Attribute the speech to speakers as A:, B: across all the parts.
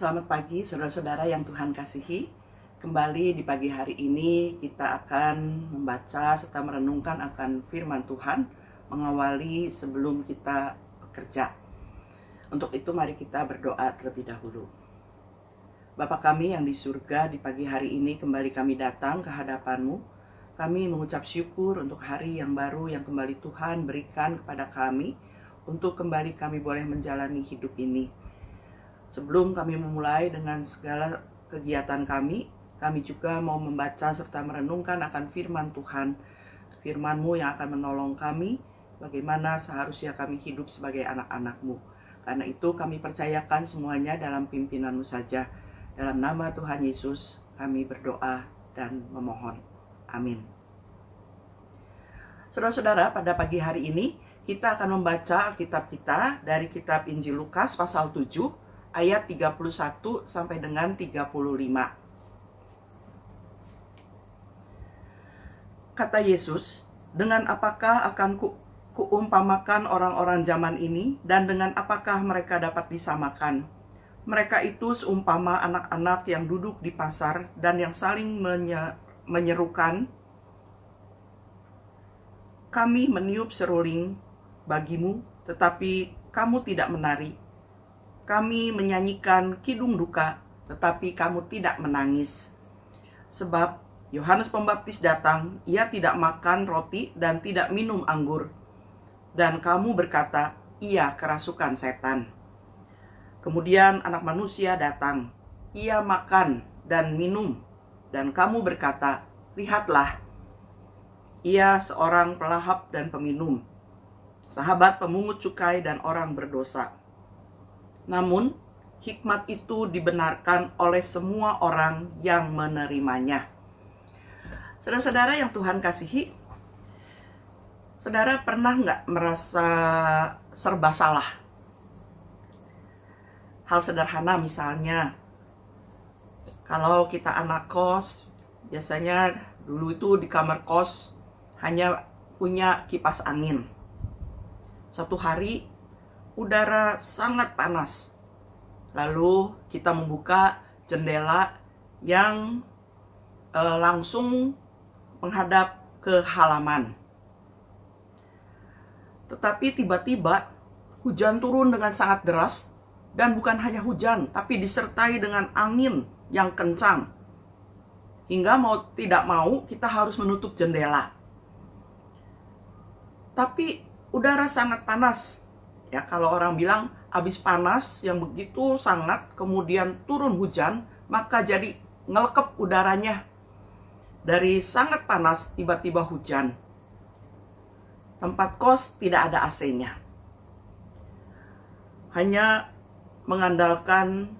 A: Selamat pagi saudara-saudara yang Tuhan kasihi. Kembali di pagi hari ini kita akan membaca serta merenungkan akan firman Tuhan, mengawali sebelum kita bekerja. Untuk itu mari kita berdoa terlebih dahulu. Bapa kami yang di surga, di pagi hari ini kembali kami datang ke hadapan-Mu. Kami mengucap syukur untuk hari yang baru yang kembali Tuhan berikan kepada kami, untuk kembali kami boleh menjalani hidup ini. Sebelum kami memulai dengan segala kegiatan kami juga mau membaca serta merenungkan akan firman Tuhan. Firman-Mu yang akan menolong kami, bagaimana seharusnya kami hidup sebagai anak-anak-Mu. Karena itu kami percayakan semuanya dalam pimpinan-Mu saja. Dalam nama Tuhan Yesus kami berdoa dan memohon. Amin. Saudara-saudara, pada pagi hari ini kita akan membaca Alkitab kita dari kitab Injil Lukas pasal 7 ayat 31 sampai dengan 35. Kata Yesus, "Dengan apakah akan kuumpamakan orang-orang zaman ini, dan dengan apakah mereka dapat disamakan? Mereka itu seumpama anak-anak yang duduk di pasar dan yang saling menyerukan, 'Kami meniup seruling bagimu, tetapi kamu tidak menari. Kami menyanyikan kidung duka, tetapi kamu tidak menangis.' Sebab Yohanes Pembaptis datang, ia tidak makan roti dan tidak minum anggur. Dan kamu berkata, ia kerasukan setan. Kemudian Anak Manusia datang, ia makan dan minum. Dan kamu berkata, lihatlah, ia seorang pelahap dan peminum, sahabat pemungut cukai dan orang berdosa. Namun, hikmat itu dibenarkan oleh semua orang yang menerimanya." Saudara-saudara yang Tuhan kasihi, saudara pernah nggak merasa serba salah? Hal sederhana misalnya, kalau kita anak kos, biasanya dulu itu di kamar kos hanya punya kipas angin. Suatu hari udara sangat panas. Lalu kita membuka jendela yang langsung menghadap ke halaman. Tetapi tiba-tiba hujan turun dengan sangat deras, dan bukan hanya hujan, tapi disertai dengan angin yang kencang. Hingga mau tidak mau kita harus menutup jendela. Tapi udara sangat panas. Ya, kalau orang bilang habis panas yang begitu sangat, kemudian turun hujan, maka jadi ngelekep udaranya. Dari sangat panas tiba-tiba hujan. Tempat kos tidak ada AC-nya. Hanya mengandalkan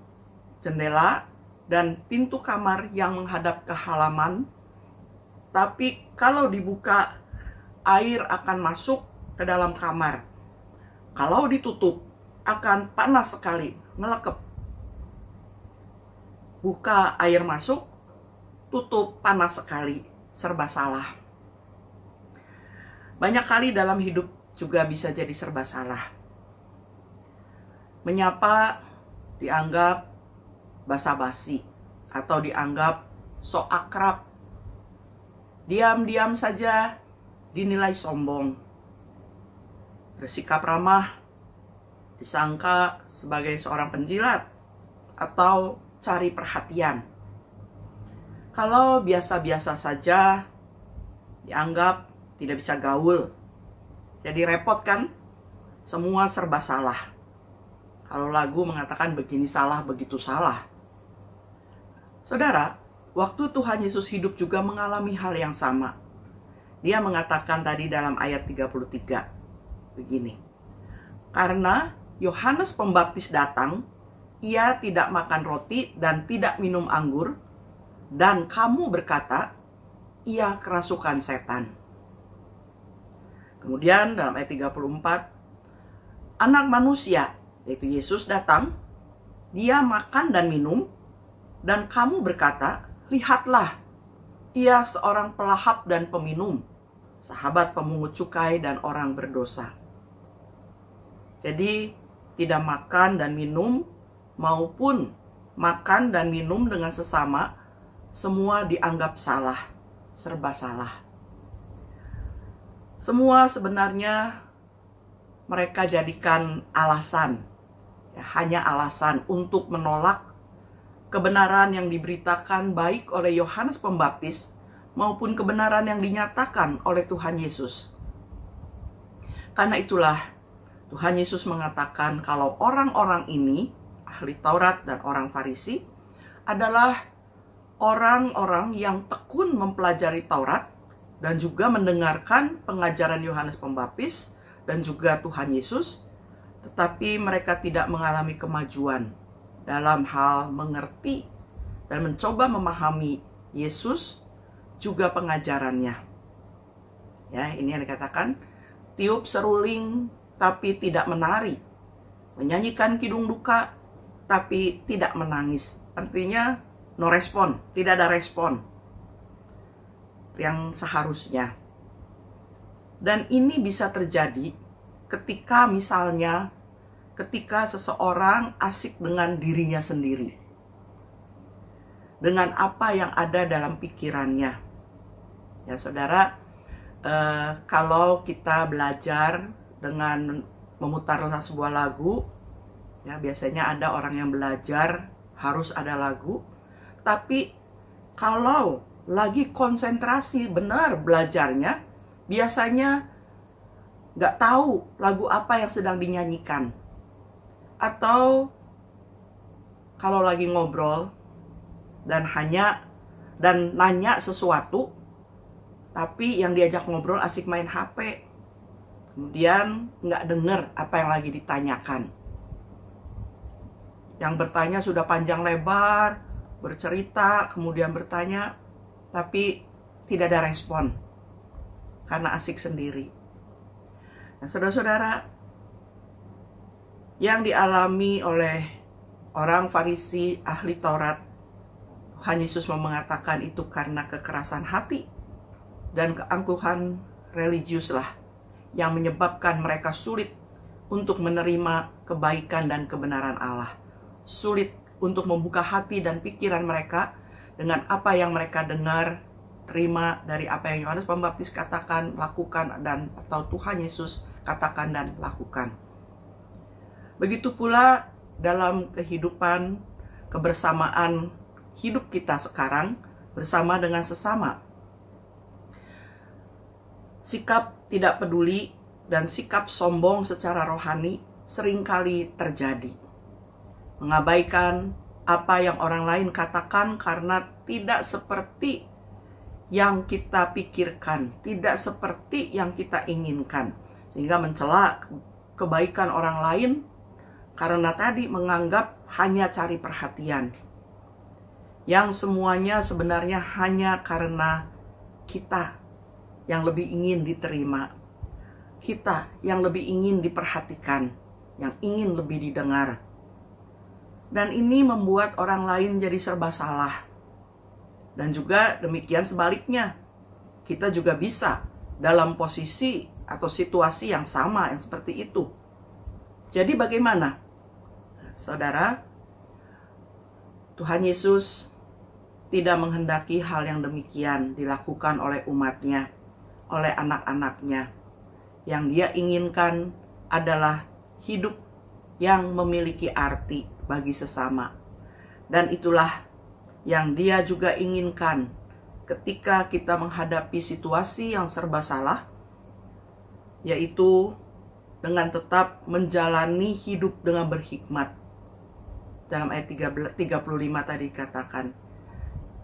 A: jendela dan pintu kamar yang menghadap ke halaman. Tapi kalau dibuka, air akan masuk ke dalam kamar. Kalau ditutup, akan panas sekali, ngelekep. Buka, air masuk, tutup, panas sekali, serba salah. Banyak kali dalam hidup juga bisa jadi serba salah. Menyapa dianggap basa-basi atau dianggap sok akrab. Diam-diam saja dinilai sombong. Bersikap ramah disangka sebagai seorang penjilat atau cari perhatian. Kalau biasa-biasa saja dianggap tidak bisa gaul. Jadi repot kan? Semua serba salah. Kalau lagu mengatakan begini salah, begitu salah. Saudara, waktu Tuhan Yesus hidup juga mengalami hal yang sama. Dia mengatakan tadi dalam ayat 33, begini. Karena Yohanes Pembaptis datang, ia tidak makan roti dan tidak minum anggur, dan kamu berkata, ia kerasukan setan. Kemudian dalam ayat 34, Anak Manusia, yaitu Yesus datang, dia makan dan minum, dan kamu berkata, lihatlah, ia seorang pelahap dan peminum, sahabat pemungut cukai dan orang berdosa. Jadi tidak makan dan minum maupun makan dan minum dengan sesama, semua dianggap salah, serba salah. Semua sebenarnya mereka jadikan alasan, ya, hanya alasan untuk menolak kebenaran yang diberitakan baik oleh Yohanes Pembaptis maupun kebenaran yang dinyatakan oleh Tuhan Yesus. Karena itulah Tuhan Yesus mengatakan kalau orang-orang ini, ahli Taurat dan orang Farisi, adalah orang-orang yang tekun mempelajari Taurat dan juga mendengarkan pengajaran Yohanes Pembaptis dan juga Tuhan Yesus, tetapi mereka tidak mengalami kemajuan dalam hal mengerti dan mencoba memahami Yesus juga pengajarannya. Ya, ini yang dikatakan tiup seruling tapi tidak menari, menyanyikan kidung duka tapi tidak menangis. Artinya no respon, tidak ada respon yang seharusnya. Dan ini bisa terjadi ketika misalnya ketika seseorang asik dengan dirinya sendiri, dengan apa yang ada dalam pikirannya. Ya saudara, kalau kita belajar dengan memutar sebuah lagu, ya biasanya ada orang yang belajar harus ada lagu, tapi kalau lagi konsentrasi benar belajarnya, biasanya nggak tahu lagu apa yang sedang dinyanyikan. Atau kalau lagi ngobrol dan nanya sesuatu, tapi yang diajak ngobrol asik main HP, kemudian nggak dengar apa yang lagi ditanyakan. Yang bertanya sudah panjang lebar, bercerita, kemudian bertanya, tapi tidak ada respon karena asik sendiri. Nah, saudara-saudara, yang dialami oleh orang Farisi ahli Taurat, Tuhan Yesus mengatakan itu karena kekerasan hati dan keangkuhan religius lah yang menyebabkan mereka sulit untuk menerima kebaikan dan kebenaran Allah. Sulit untuk membuka hati dan pikiran mereka dengan apa yang mereka dengar, terima dari apa yang Yohanes Pembaptis katakan, lakukan, dan atau Tuhan Yesus katakan dan lakukan. Begitu pula dalam kehidupan kebersamaan hidup kita sekarang bersama dengan sesama. Sikap tidak peduli dan sikap sombong secara rohani seringkali terjadi. Mengabaikan apa yang orang lain katakan karena tidak seperti yang kita pikirkan, tidak seperti yang kita inginkan, sehingga mencela kebaikan orang lain karena tadi menganggap hanya cari perhatian, yang semuanya sebenarnya hanya karena kita yang lebih ingin diterima, kita yang lebih ingin diperhatikan, yang ingin lebih didengar. Dan ini membuat orang lain jadi serba salah. Dan juga demikian sebaliknya, kita juga bisa dalam posisi atau situasi yang sama yang seperti itu. Jadi bagaimana? Saudara, Tuhan Yesus tidak menghendaki hal yang demikian dilakukan oleh umatnya, oleh anak-anaknya. Yang dia inginkan adalah hidup yang memiliki arti bagi sesama. Dan itulah yang dia juga inginkan ketika kita menghadapi situasi yang serba salah, yaitu dengan tetap menjalani hidup dengan berhikmat. Dalam ayat 35 tadi katakan,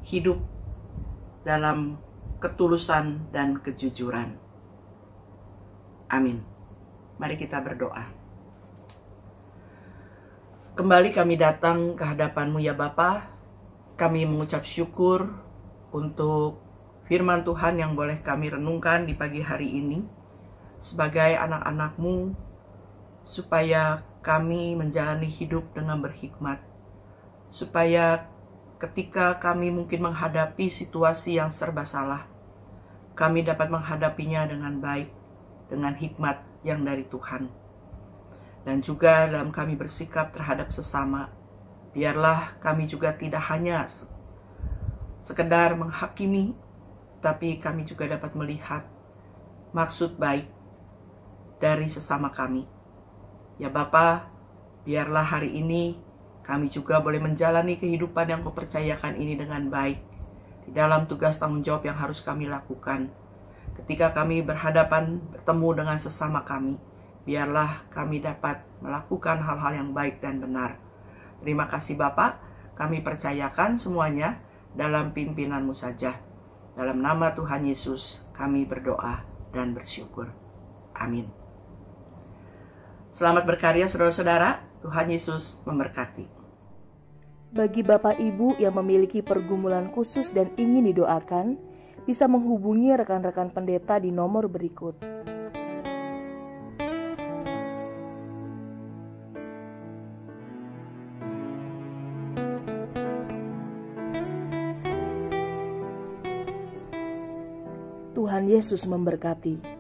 A: hidup dalam ketulusan dan kejujuran. Amin. Mari kita berdoa. Kembali kami datang ke hadapan-Mu ya Bapa. Kami mengucap syukur untuk firman Tuhan yang boleh kami renungkan di pagi hari ini sebagai anak-anak-Mu, supaya kami menjalani hidup dengan berhikmat, supaya ketika kami mungkin menghadapi situasi yang serba salah, kami dapat menghadapinya dengan baik, dengan hikmat yang dari Tuhan. Dan juga dalam kami bersikap terhadap sesama, biarlah kami juga tidak hanya sekedar menghakimi, tapi kami juga dapat melihat maksud baik dari sesama kami. Ya Bapa, biarlah hari ini kami juga boleh menjalani kehidupan yang Kau percayakan ini dengan baik, di dalam tugas tanggung jawab yang harus kami lakukan. Ketika kami bertemu dengan sesama kami, biarlah kami dapat melakukan hal-hal yang baik dan benar. Terima kasih Bapa, kami percayakan semuanya dalam pimpinan-Mu saja. Dalam nama Tuhan Yesus kami berdoa dan bersyukur. Amin. Selamat berkarya saudara-saudara, Tuhan Yesus memberkati.
B: Bagi Bapak Ibu yang memiliki pergumulan khusus dan ingin didoakan, bisa menghubungi rekan-rekan pendeta di nomor berikut. Tuhan Yesus memberkati.